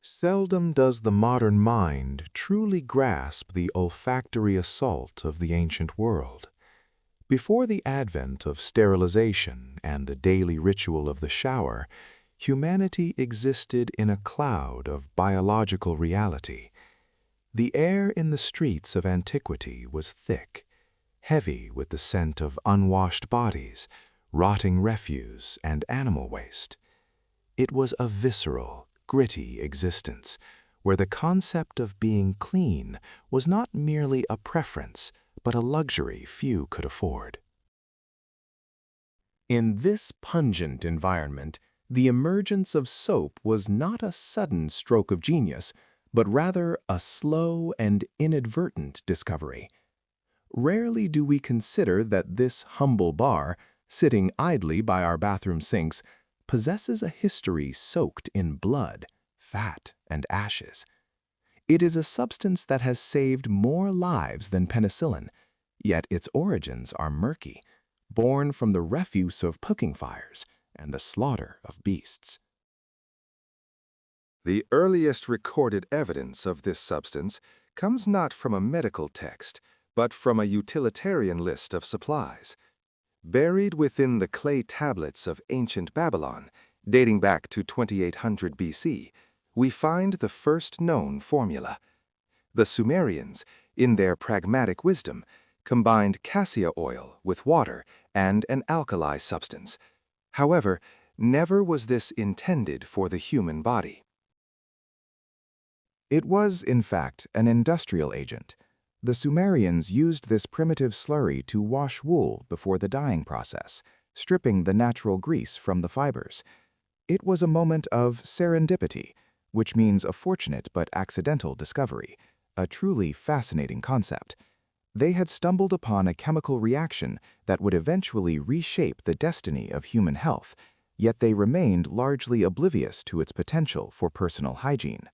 Seldom does the modern mind truly grasp the olfactory assault of the ancient world. Before the advent of sterilization and the daily ritual of the shower, humanity existed in a cloud of biological reality. The air in the streets of Antiquity was thick, heavy with the scent of unwashed bodies, rotting refuse, and animal waste. It was a visceral, gritty existence, where the concept of being clean was not merely a preference, but a luxury few could afford. In this pungent environment, the emergence of soap was not a sudden stroke of genius, but rather a slow and inadvertent discovery. Rarely do we consider that this humble bar, sitting idly by our bathroom sinks, possesses a history soaked in blood, fat, and ashes. It is a substance that has saved more lives than penicillin, yet its origins are murky, born from the refuse of cooking fires and the slaughter of beasts. The earliest recorded evidence of this substance comes not from a medical text, but from a utilitarian list of supplies. Buried within the clay tablets of ancient Babylon, dating back to 2800 BC, we find the first known formula. The Sumerians, in their pragmatic wisdom, combined cassia oil with water and an alkali substance. However, never was this intended for the human body. It was, in fact, an industrial agent. The Sumerians used this primitive slurry to wash wool before the dyeing process, stripping the natural grease from the fibers. It was a moment of serendipity, which means a fortunate but accidental discovery, a truly fascinating concept. They had stumbled upon a chemical reaction that would eventually reshape the destiny of human health, yet they remained largely oblivious to its potential for personal hygiene.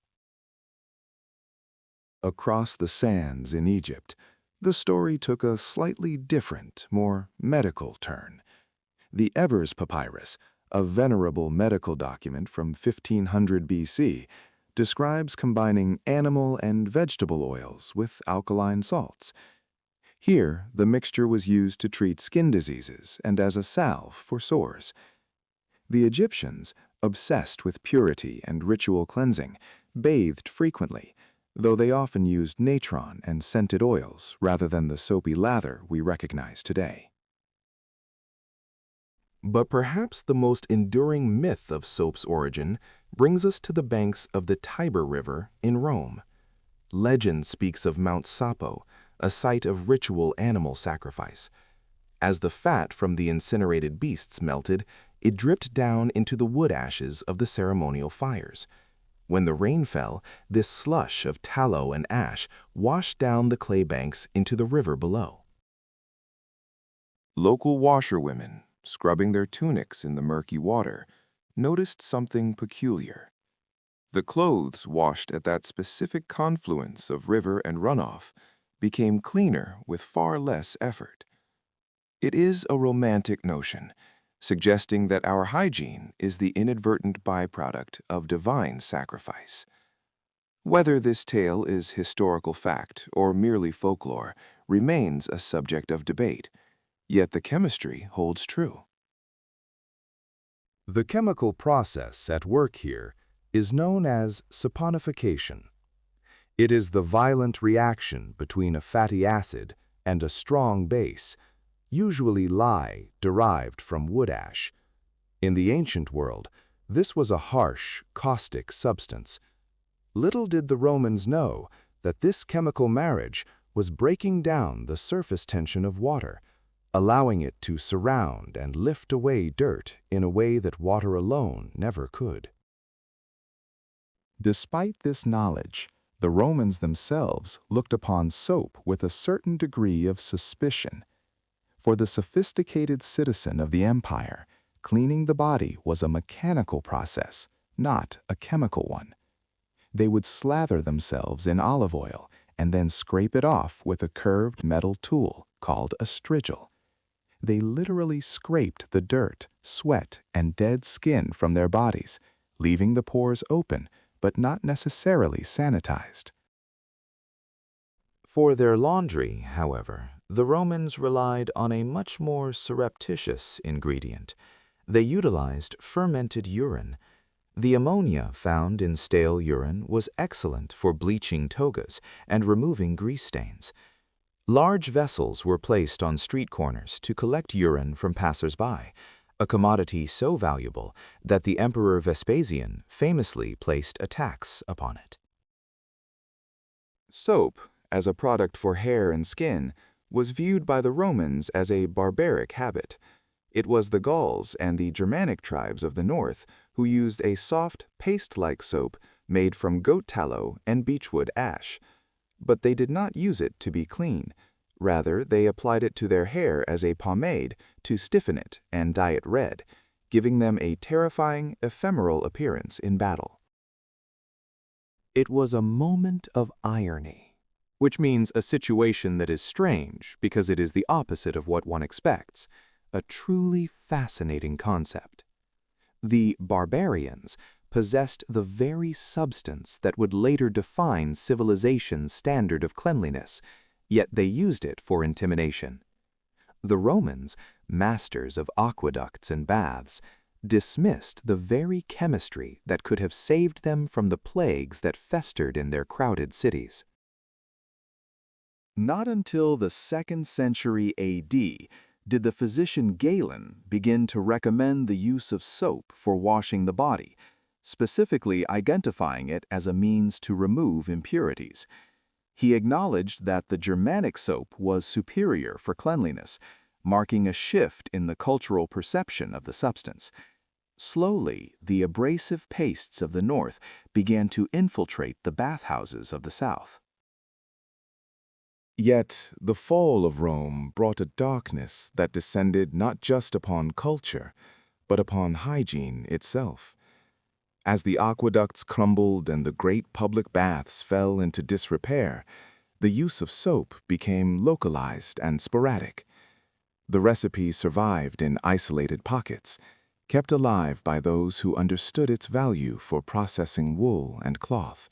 Across the sands in Egypt, the story took a slightly different, more medical turn. The Evers Papyrus, a venerable medical document from 1500 BC, describes combining animal and vegetable oils with alkaline salts. Here, the mixture was used to treat skin diseases and as a salve for sores. The Egyptians, obsessed with purity and ritual cleansing, bathed frequently, though they often used natron and scented oils rather than the soapy lather we recognize today. But perhaps the most enduring myth of soap's origin brings us to the banks of the Tiber River in Rome. Legend speaks of Mount Sapo, a site of ritual animal sacrifice. As the fat from the incinerated beasts melted, it dripped down into the wood ashes of the ceremonial fires. When the rain fell, this slush of tallow and ash washed down the clay banks into the river below. Local washerwomen, scrubbing their tunics in the murky water, noticed something peculiar. The clothes washed at that specific confluence of river and runoff became cleaner with far less effort. It is a romantic notion, suggesting that our hygiene is the inadvertent byproduct of divine sacrifice. Whether this tale is historical fact or merely folklore remains a subject of debate, yet the chemistry holds true. The chemical process at work here is known as saponification. It is the violent reaction between a fatty acid and a strong base, usually lye derived from wood ash. In the ancient world, this was a harsh, caustic substance. Little did the Romans know that this chemical marriage was breaking down the surface tension of water, allowing it to surround and lift away dirt in a way that water alone never could. Despite this knowledge, the Romans themselves looked upon soap with a certain degree of suspicion. For the sophisticated citizen of the empire, cleaning the body was a mechanical process, not a chemical one. They would slather themselves in olive oil and then scrape it off with a curved metal tool called a strigil. They literally scraped the dirt, sweat, and dead skin from their bodies, leaving the pores open, but not necessarily sanitized. For their laundry, however, the Romans relied on a much more surreptitious ingredient. They utilized fermented urine. The ammonia found in stale urine was excellent for bleaching togas and removing grease stains. Large vessels were placed on street corners to collect urine from passers-by, a commodity so valuable that the Emperor Vespasian famously placed a tax upon it. Soap, as a product for hair and skin, was viewed by the Romans as a barbaric habit. It was the Gauls and the Germanic tribes of the north who used a soft, paste-like soap made from goat tallow and beechwood ash. But they did not use it to be clean. Rather, they applied it to their hair as a pomade to stiffen it and dye it red, giving them a terrifying, ephemeral appearance in battle. It was a moment of irony, which means a situation that is strange because it is the opposite of what one expects, a truly fascinating concept. The barbarians possessed the very substance that would later define civilization's standard of cleanliness, yet they used it for intimidation. The Romans, masters of aqueducts and baths, dismissed the very chemistry that could have saved them from the plagues that festered in their crowded cities. Not until the 2nd century AD did the physician Galen begin to recommend the use of soap for washing the body, specifically identifying it as a means to remove impurities. He acknowledged that the Germanic soap was superior for cleanliness, marking a shift in the cultural perception of the substance. Slowly, the abrasive pastes of the north began to infiltrate the bathhouses of the south. Yet, the fall of Rome brought a darkness that descended not just upon culture, but upon hygiene itself. As the aqueducts crumbled and the great public baths fell into disrepair, the use of soap became localized and sporadic. The recipe survived in isolated pockets, kept alive by those who understood its value for processing wool and cloth,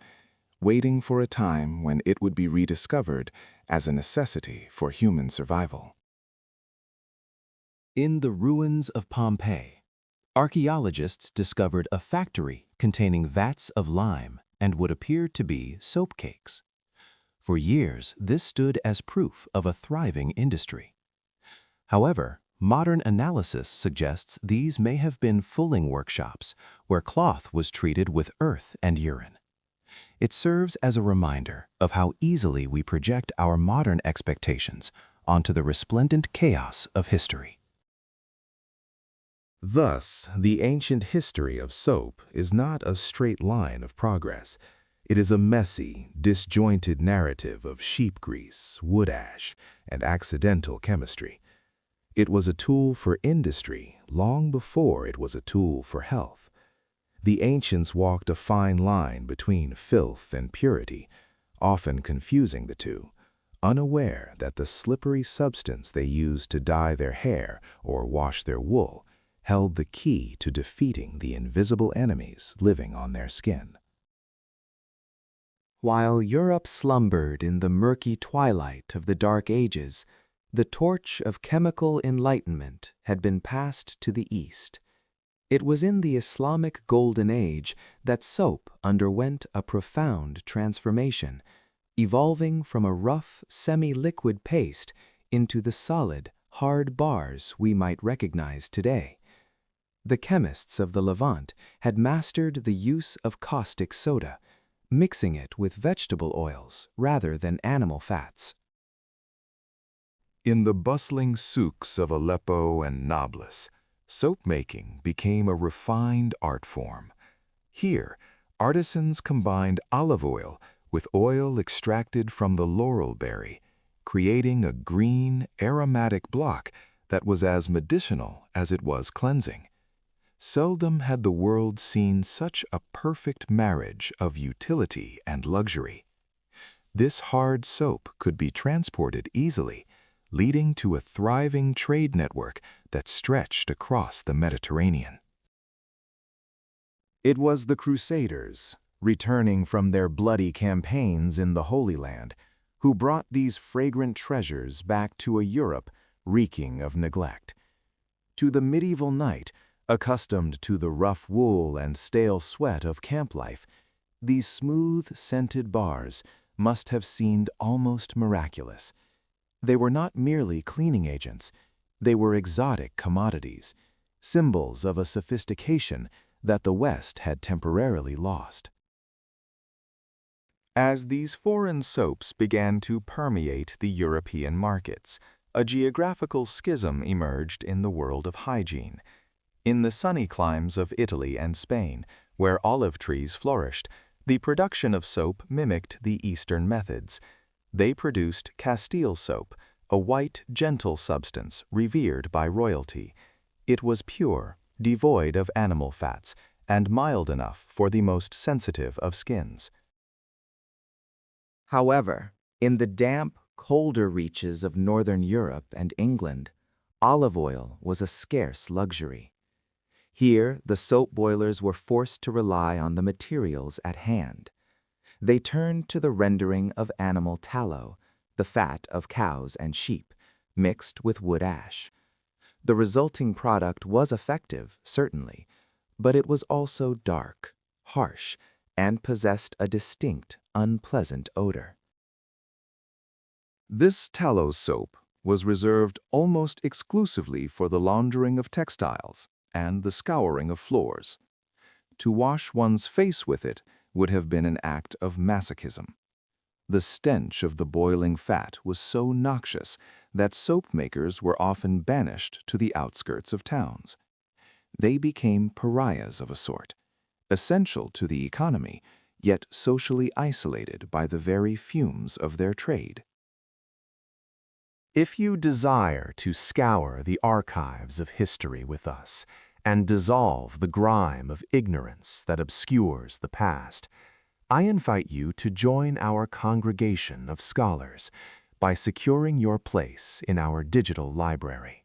waiting for a time when it would be rediscovered as a necessity for human survival. In the ruins of Pompeii, archaeologists discovered a factory containing vats of lime and what appeared to be soap cakes. For years, this stood as proof of a thriving industry. However, modern analysis suggests these may have been fulling workshops where cloth was treated with earth and urine. It serves as a reminder of how easily we project our modern expectations onto the resplendent chaos of history. Thus, the ancient history of soap is not a straight line of progress. It is a messy, disjointed narrative of sheep grease, wood ash, and accidental chemistry. It was a tool for industry long before it was a tool for health. The ancients walked a fine line between filth and purity, often confusing the two, unaware that the slippery substance they used to dye their hair or wash their wool held the key to defeating the invisible enemies living on their skin. While Europe slumbered in the murky twilight of the Dark Ages, the torch of chemical enlightenment had been passed to the East. It was in the Islamic Golden Age that soap underwent a profound transformation, evolving from a rough, semi-liquid paste into the solid, hard bars we might recognize today. The chemists of the Levant had mastered the use of caustic soda, mixing it with vegetable oils rather than animal fats. In the bustling souks of Aleppo and Nablus, soap-making became a refined art form. Here, artisans combined olive oil with oil extracted from the laurel berry, creating a green, aromatic block that was as medicinal as it was cleansing. Seldom had the world seen such a perfect marriage of utility and luxury. This hard soap could be transported easily, leading to a thriving trade network that stretched across the Mediterranean. It was the Crusaders, returning from their bloody campaigns in the Holy Land, who brought these fragrant treasures back to a Europe reeking of neglect. To the medieval knight, accustomed to the rough wool and stale sweat of camp life, these smooth, scented bars must have seemed almost miraculous. They were not merely cleaning agents, they were exotic commodities, symbols of a sophistication that the West had temporarily lost. As these foreign soaps began to permeate the European markets, a geographical schism emerged in the world of hygiene. In the sunny climes of Italy and Spain, where olive trees flourished, the production of soap mimicked the Eastern methods. They produced Castile soap, a white, gentle substance revered by royalty. It was pure, devoid of animal fats, and mild enough for the most sensitive of skins. However, in the damp, colder reaches of northern Europe and England, olive oil was a scarce luxury. Here, the soap boilers were forced to rely on the materials at hand. They turned to the rendering of animal tallow, the fat of cows and sheep, mixed with wood ash. The resulting product was effective, certainly, but it was also dark, harsh, and possessed a distinct, unpleasant odor. This tallow soap was reserved almost exclusively for the laundering of textiles and the scouring of floors. To wash one's face with it would have been an act of masochism. The stench of the boiling fat was so noxious that soap makers were often banished to the outskirts of towns. They became pariahs of a sort, essential to the economy, yet socially isolated by the very fumes of their trade. If you desire to scour the archives of history with us and dissolve the grime of ignorance that obscures the past, I invite you to join our congregation of scholars by securing your place in our digital library.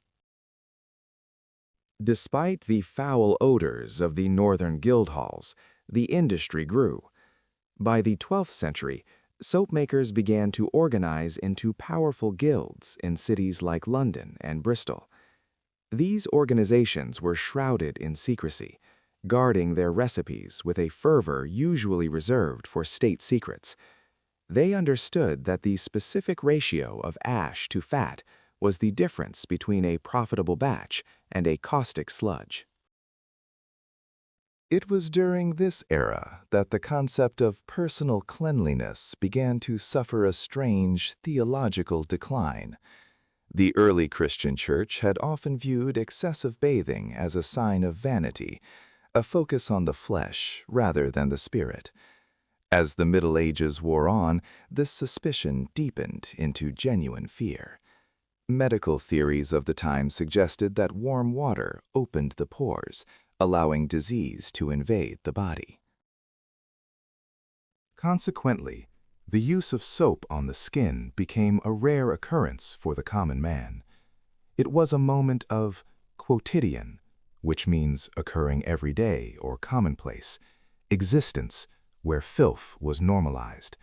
Despite the foul odors of the northern guild halls, the industry grew. By the 12th century, soap makers began to organize into powerful guilds in cities like London and Bristol. These organizations were shrouded in secrecy, guarding their recipes with a fervor usually reserved for state secrets. They understood that the specific ratio of ash to fat was the difference between a profitable batch and a caustic sludge. It was during this era that the concept of personal cleanliness began to suffer a strange theological decline. The early Christian church had often viewed excessive bathing as a sign of vanity, a focus on the flesh rather than the spirit. As the Middle Ages wore on, this suspicion deepened into genuine fear. Medical theories of the time suggested that warm water opened the pores, allowing disease to invade the body. Consequently, the use of soap on the skin became a rare occurrence for the common man. It was a moment of quotidian, which means occurring every day or commonplace, existence where filth was normalized.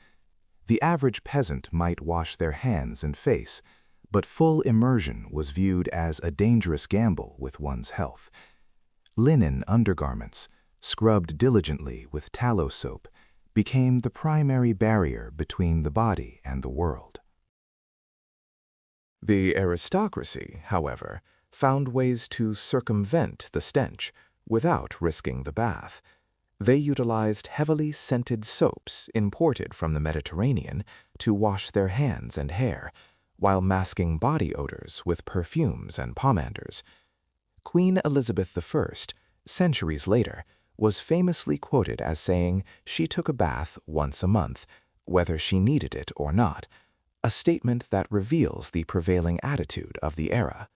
The average peasant might wash their hands and face, but full immersion was viewed as a dangerous gamble with one's health. Linen undergarments, scrubbed diligently with tallow soap, became the primary barrier between the body and the world. The aristocracy, however, found ways to circumvent the stench without risking the bath. They utilized heavily scented soaps imported from the Mediterranean to wash their hands and hair, while masking body odors with perfumes and pomanders. Queen Elizabeth I, centuries later, was famously quoted as saying she took a bath once a month, whether she needed it or not, a statement that reveals the prevailing attitude of the era.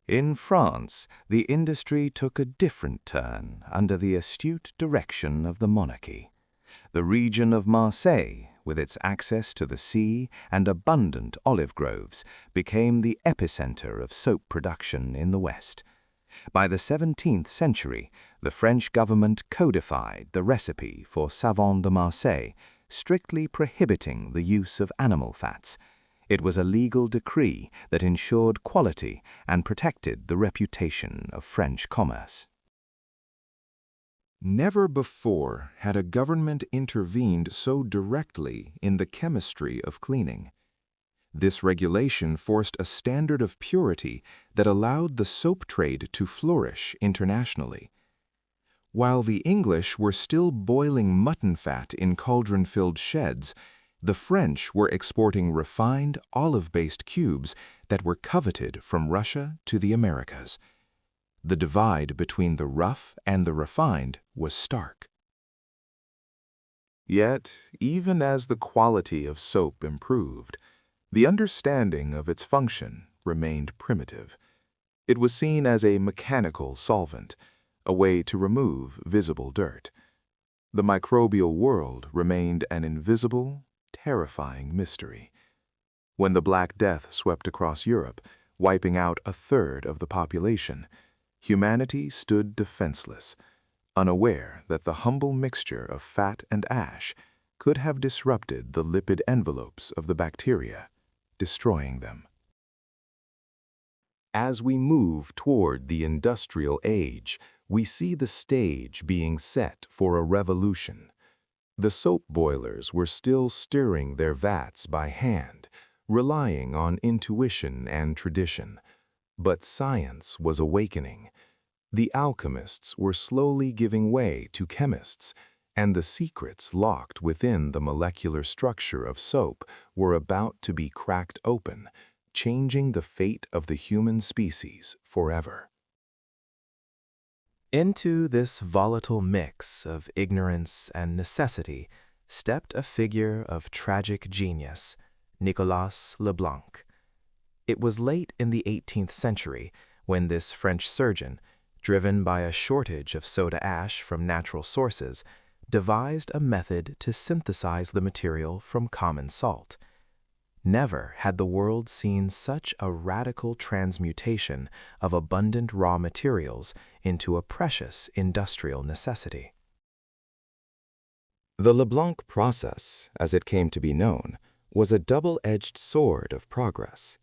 In France, the industry took a different turn under the astute direction of the monarchy. The region of Marseille, with its access to the sea and abundant olive groves, became the epicenter of soap production in the West. By the 17th century, the French government codified the recipe for savon de Marseille, strictly prohibiting the use of animal fats. It was a legal decree that ensured quality and protected the reputation of French commerce. Never before had a government intervened so directly in the chemistry of cleaning. This regulation forced a standard of purity that allowed the soap trade to flourish internationally. While the English were still boiling mutton fat in cauldron-filled sheds, the French were exporting refined, olive-based cubes that were coveted from Russia to the Americas. The divide between the rough and the refined was stark. Yet, even as the quality of soap improved, the understanding of its function remained primitive. It was seen as a mechanical solvent, a way to remove visible dirt. The microbial world remained an invisible, terrifying mystery. When the Black Death swept across Europe, wiping out a third of the population, humanity stood defenseless, unaware that the humble mixture of fat and ash could have disrupted the lipid envelopes of the bacteria, destroying them. As we move toward the industrial age, we see the stage being set for a revolution. The soap boilers were still stirring their vats by hand, relying on intuition and tradition. But science was awakening. The alchemists were slowly giving way to chemists, and the secrets locked within the molecular structure of soap were about to be cracked open, changing the fate of the human species forever. Into this volatile mix of ignorance and necessity stepped a figure of tragic genius, Nicolas Leblanc. It was late in the 18th century when this French surgeon, driven by a shortage of soda ash from natural sources, devised a method to synthesize the material from common salt. Never had the world seen such a radical transmutation of abundant raw materials into a precious industrial necessity. The Leblanc process, as it came to be known, was a double-edged sword of progress.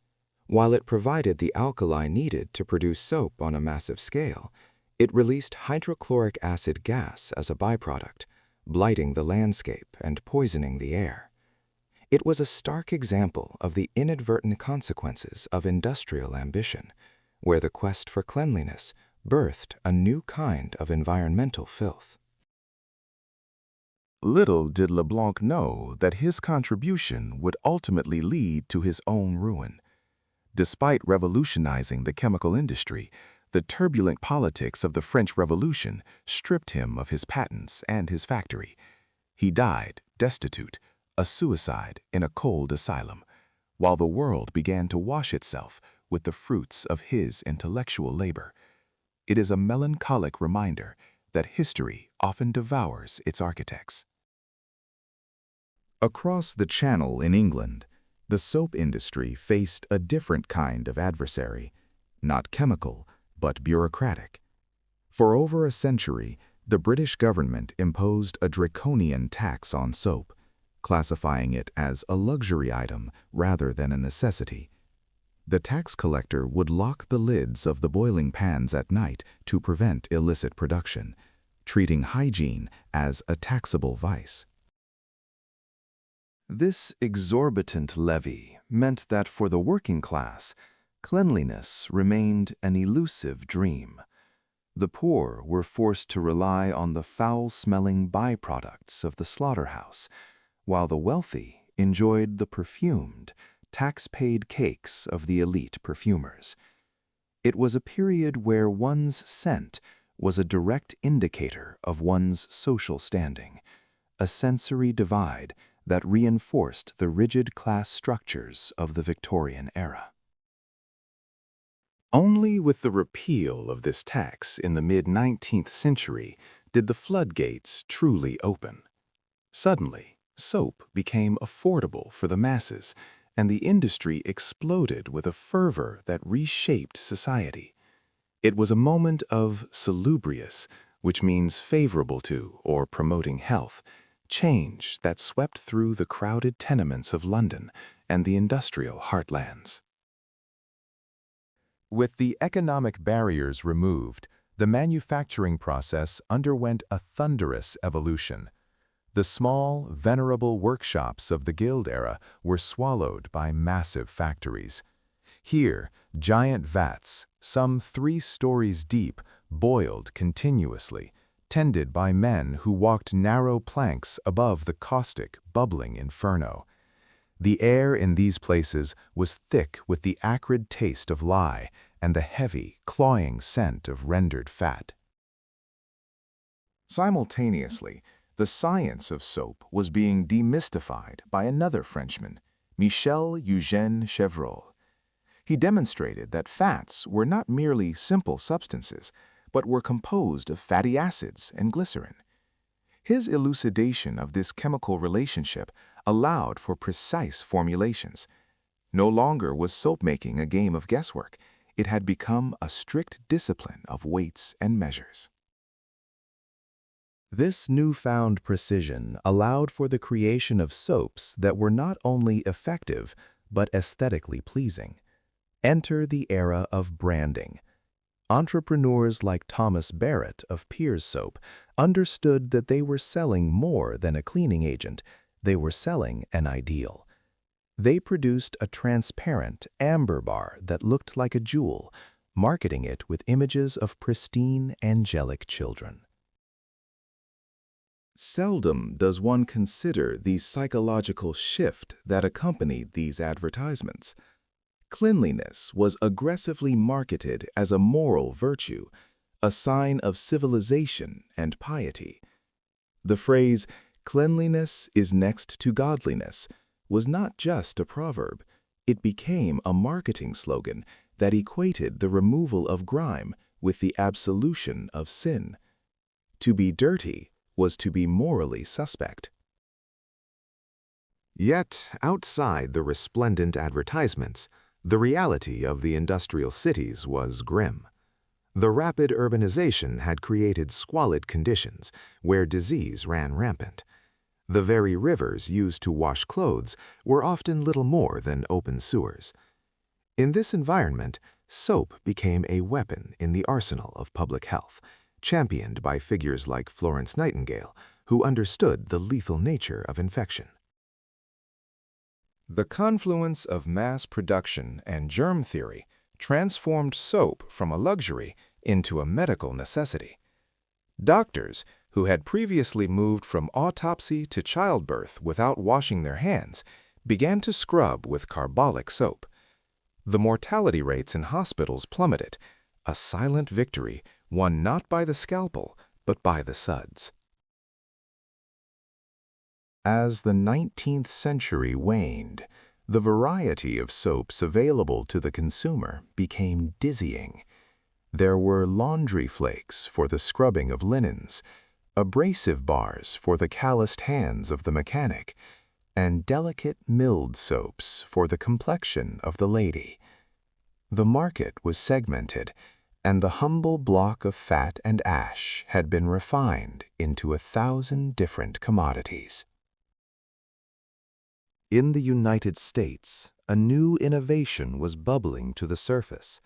While it provided the alkali needed to produce soap on a massive scale, it released hydrochloric acid gas as a byproduct, blighting the landscape and poisoning the air. It was a stark example of the inadvertent consequences of industrial ambition, where the quest for cleanliness birthed a new kind of environmental filth. Little did Leblanc know that his contribution would ultimately lead to his own ruin. Despite revolutionizing the chemical industry, the turbulent politics of the French Revolution stripped him of his patents and his factory. He died destitute, a suicide in a cold asylum, while the world began to wash itself with the fruits of his intellectual labor. It is a melancholic reminder that history often devours its architects. Across the Channel in England, the soap industry faced a different kind of adversary, not chemical, but bureaucratic. For over a century, the British government imposed a draconian tax on soap, classifying it as a luxury item rather than a necessity. The tax collector would lock the lids of the boiling pans at night to prevent illicit production, treating hygiene as a taxable vice. This exorbitant levy meant that for the working class, cleanliness remained an elusive dream. The poor were forced to rely on the foul-smelling byproducts of the slaughterhouse, while the wealthy enjoyed the perfumed, tax-paid cakes of the elite perfumers. It was a period where one's scent was a direct indicator of one's social standing, a sensory divide that reinforced the rigid class structures of the Victorian era. Only with the repeal of this tax in the mid-19th century did the floodgates truly open. Suddenly, soap became affordable for the masses, and the industry exploded with a fervor that reshaped society. It was a moment of salubrious, which means favorable to or promoting health, change that swept through the crowded tenements of London and the industrial heartlands. With the economic barriers removed, the manufacturing process underwent a thunderous evolution. The small, venerable workshops of the Guild era were swallowed by massive factories. Here, giant vats, some 3 stories deep, boiled continuously, tended by men who walked narrow planks above the caustic, bubbling inferno. The air in these places was thick with the acrid taste of lye and the heavy, cloying scent of rendered fat. Simultaneously, the science of soap was being demystified by another Frenchman, Michel Eugène Chevreul. He demonstrated that fats were not merely simple substances, but were composed of fatty acids and glycerin. His elucidation of this chemical relationship allowed for precise formulations. No longer was soap-making a game of guesswork. It had become a strict discipline of weights and measures. This newfound precision allowed for the creation of soaps that were not only effective, but aesthetically pleasing. Enter the era of branding. Entrepreneurs like Thomas Barrett of Pears Soap understood that they were selling more than a cleaning agent, they were selling an ideal. They produced a transparent amber bar that looked like a jewel, marketing it with images of pristine, angelic children. Seldom does one consider the psychological shift that accompanied these advertisements. Cleanliness was aggressively marketed as a moral virtue, a sign of civilization and piety. The phrase, "cleanliness is next to godliness," was not just a proverb. It became a marketing slogan that equated the removal of grime with the absolution of sin. To be dirty was to be morally suspect. Yet, outside the resplendent advertisements, the reality of the industrial cities was grim. The rapid urbanization had created squalid conditions where disease ran rampant. The very rivers used to wash clothes were often little more than open sewers. In this environment, soap became a weapon in the arsenal of public health, championed by figures like Florence Nightingale, who understood the lethal nature of infection. The confluence of mass production and germ theory transformed soap from a luxury into a medical necessity. Doctors, who had previously moved from autopsy to childbirth without washing their hands, began to scrub with carbolic soap. The mortality rates in hospitals plummeted, a silent victory won not by the scalpel, but by the suds. As the 19th century waned, the variety of soaps available to the consumer became dizzying. There were laundry flakes for the scrubbing of linens, abrasive bars for the calloused hands of the mechanic, and delicate milled soaps for the complexion of the lady. The market was segmented, and the humble block of fat and ash had been refined into 1,000 different commodities. In the United States, a new innovation was bubbling to the surface.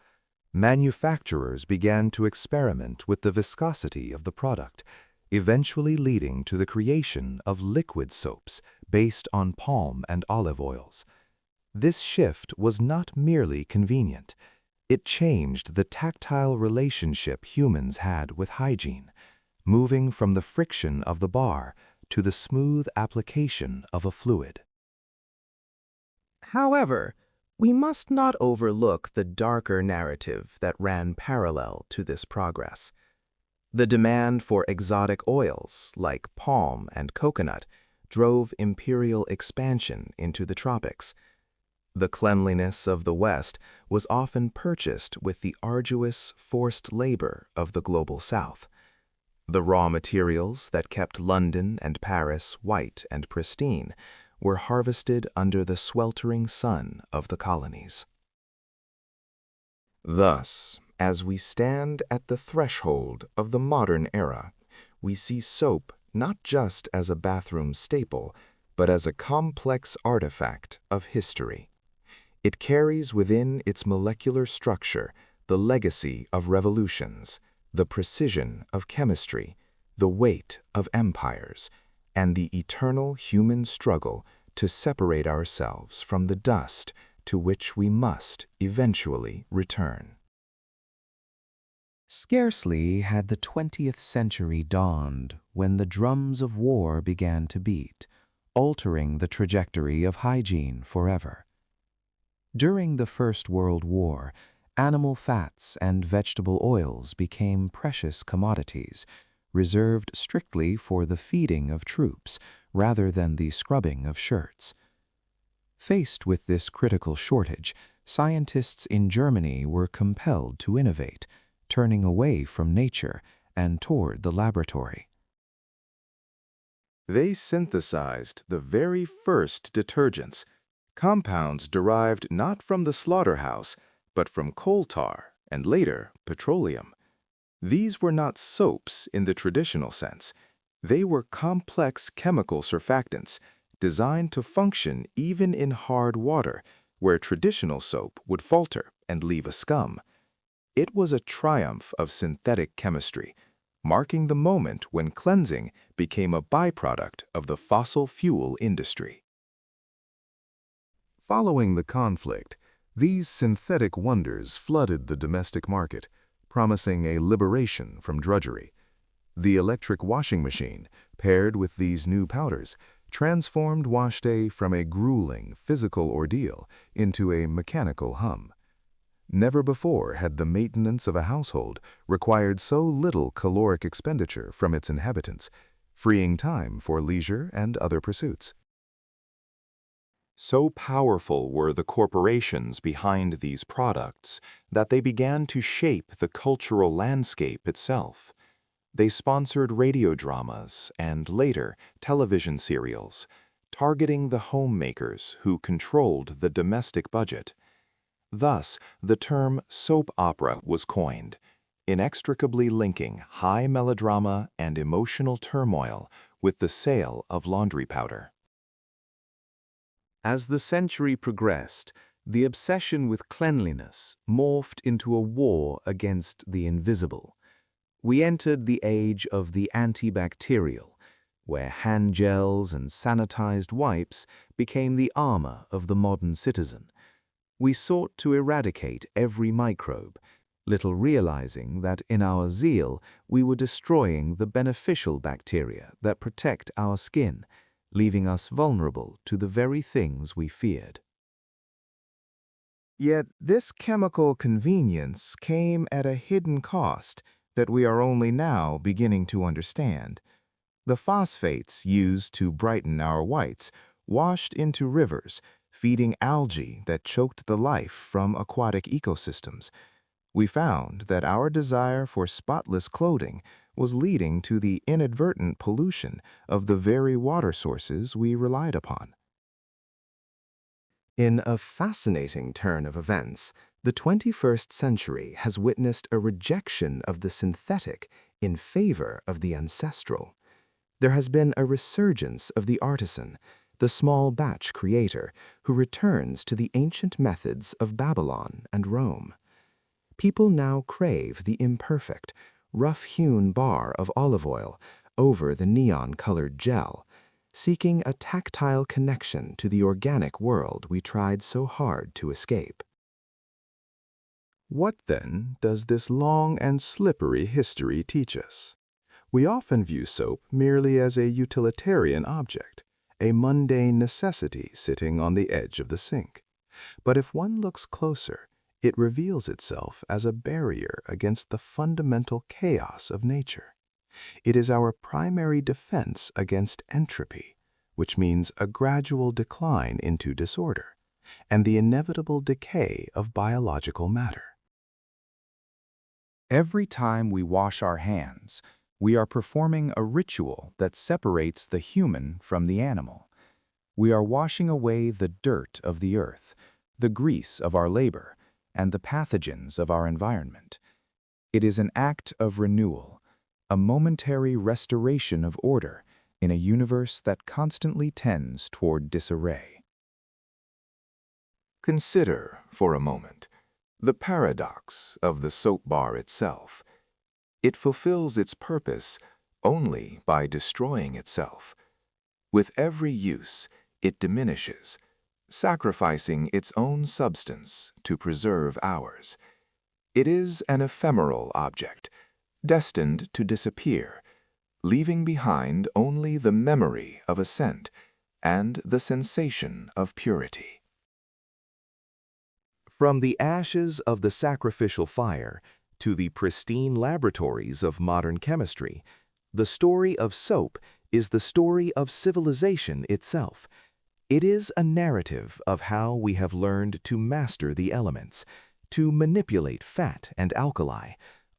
Manufacturers began to experiment with the viscosity of the product, eventually leading to the creation of liquid soaps based on palm and olive oils. This shift was not merely convenient. It changed the tactile relationship humans had with hygiene, moving from the friction of the bar to the smooth application of a fluid. However, we must not overlook the darker narrative that ran parallel to this progress. The demand for exotic oils, like palm and coconut, drove imperial expansion into the tropics. The cleanliness of the West was often purchased with the arduous, forced labor of the global South. The raw materials that kept London and Paris white and pristine were harvested under the sweltering sun of the colonies. Thus, As we stand at the threshold of the modern era, we see soap not just as a bathroom staple, but as a complex artifact of history. It carries within its molecular structure the legacy of revolutions, the precision of chemistry, the weight of empires, and the eternal human struggle to separate ourselves from the dust to which we must eventually return. Scarcely had the 20th century dawned when the drums of war began to beat, altering the trajectory of hygiene forever. During the First World War, animal fats and vegetable oils became precious commodities, reserved strictly for the feeding of troops rather than the scrubbing of shirts. Faced with this critical shortage, scientists in Germany were compelled to innovate, turning away from nature and toward the laboratory. They synthesized the very first detergents, compounds derived not from the slaughterhouse, but from coal tar and later petroleum. These were not soaps in the traditional sense. They were complex chemical surfactants designed to function even in hard water, where traditional soap would falter and leave a scum. It was a triumph of synthetic chemistry, marking the moment when cleansing became a byproduct of the fossil fuel industry. Following the conflict, these synthetic wonders flooded the domestic market, promising a liberation from drudgery. The electric washing machine, paired with these new powders, transformed wash day from a grueling physical ordeal into a mechanical hum. Never before had the maintenance of a household required so little caloric expenditure from its inhabitants, freeing time for leisure and other pursuits. So powerful were the corporations behind these products that they began to shape the cultural landscape itself. They sponsored radio dramas and, later, television serials, targeting the homemakers who controlled the domestic budget. Thus, the term soap opera was coined, inextricably linking high melodrama and emotional turmoil with the sale of laundry powder. As the century progressed, the obsession with cleanliness morphed into a war against the invisible. We entered the age of the antibacterial, where hand gels and sanitized wipes became the armor of the modern citizen. We sought to eradicate every microbe, little realizing that in our zeal we were destroying the beneficial bacteria that protect our skin, leaving us vulnerable to the very things we feared. Yet this chemical convenience came at a hidden cost that we are only now beginning to understand. The phosphates used to brighten our whites washed into rivers, feeding algae that choked the life from aquatic ecosystems. We found that our desire for spotless clothing was leading to the inadvertent pollution of the very water sources we relied upon. In a fascinating turn of events, the 21st century has witnessed a rejection of the synthetic in favor of the ancestral. There has been a resurgence of the artisan, the small batch creator who returns to the ancient methods of Babylon and Rome. People now crave the imperfect, rough-hewn bar of olive oil over the neon-colored gel, seeking a tactile connection to the organic world we tried so hard to escape. What, then, does this long and slippery history teach us? We often view soap merely as a utilitarian object, a mundane necessity sitting on the edge of the sink. But if one looks closer, it reveals itself as a barrier against the fundamental chaos of nature. It is our primary defense against entropy, which means a gradual decline into disorder, and the inevitable decay of biological matter. Every time we wash our hands, we are performing a ritual that separates the human from the animal. We are washing away the dirt of the earth, the grease of our labor, and the pathogens of our environment. It is an act of renewal, a momentary restoration of order in a universe that constantly tends toward disarray. Consider, for a moment, the paradox of the soap bar itself. It fulfills its purpose only by destroying itself. With every use, it diminishes, sacrificing its own substance to preserve ours. It is an ephemeral object, destined to disappear, leaving behind only the memory of a scent and the sensation of purity. From the ashes of the sacrificial fire to the pristine laboratories of modern chemistry, the story of soap is the story of civilization itself. It is a narrative of how we have learned to master the elements, to manipulate fat and alkali,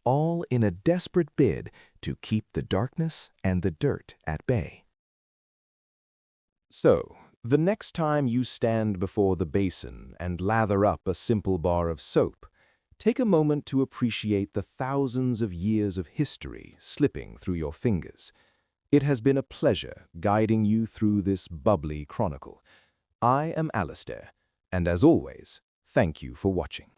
all in a desperate bid to keep the darkness and the dirt at bay. So, the next time you stand before the basin and lather up a simple bar of soap, take a moment to appreciate the thousands of years of history slipping through your fingers. It has been a pleasure guiding you through this bubbly chronicle. I am Alistair, and as always, thank you for watching.